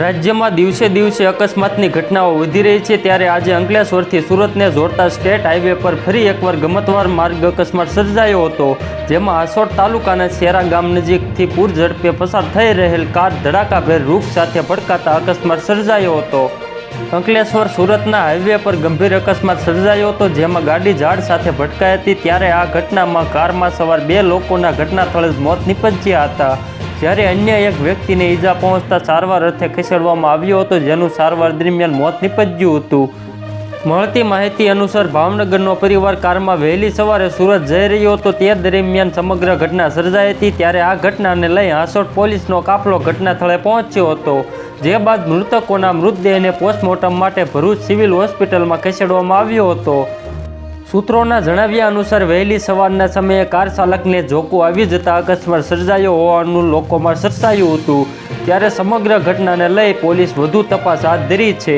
રાજ્યમાં દિવસે દિવસે અકસ્માતની ઘટનાઓ વધી રહી છે, ત્યારે આજે અંકલેશ્વરથી સુરતને જોડતા સ્ટેટ હાઈવે પર ફરી એકવાર ગમતવાર માર્ગ અકસ્માત સર્જાયો હતો, જેમાં હાસોટ તાલુકાના શેરા ગામ નજીકથી પૂર ઝડપે પસાર થઈ રહેલ કાર ધડાકાભેર વૃક્ષ સાથે ભટકાતા અકસ્માત સર્જાયો હતો. અંકલેશ્વર સુરતના હાઈવે પર ગંભીર અકસ્માત સર્જાયો હતો, જેમાં ગાડી ઝાડ સાથે ભટકાઈ હતી. ત્યારે આ ઘટનામાં કારમાં સવાર 2 લોકોના ઘટના સ્થળે જ મોત નીપજ્યા હતા, જ્યારે અન્ય એક વ્યક્તિને ઈજા પહોંચતા સારવાર અર્થે ખસેડવામાં આવ્યો હતો, જેનું સારવાર દરમિયાન મોત નીપજ્યું હતું. મળતી માહિતી અનુસાર ભાવનગરનો પરિવાર કારમાં વહેલી સવારે સુરત જઈ રહ્યો હતો, તે દરમિયાન સમગ્ર ઘટના સર્જાઈ હતી. ત્યારે આ ઘટનાને લઈ હાસોટ પોલીસનો કાફલો ઘટના સ્થળે પહોંચ્યો હતો, જે બાદ મૃતકોના મૃતદેહને પોસ્ટમોર્ટમ માટે ભરૂચ સિવિલ હોસ્પિટલમાં ખસેડવામાં આવ્યો હતો. સૂત્રોના જણાવ્યા અનુસાર વહેલી સવારના સમયે કાર ચાલકને ઝોકું આવી જતા અકસ્માત સર્જાયો હોવાનું લોકોમાં ચર્ચાયું હતું. ત્યારે સમગ્ર ઘટનાને લઈ પોલીસ વધુ તપાસ હાથ ધરી છે.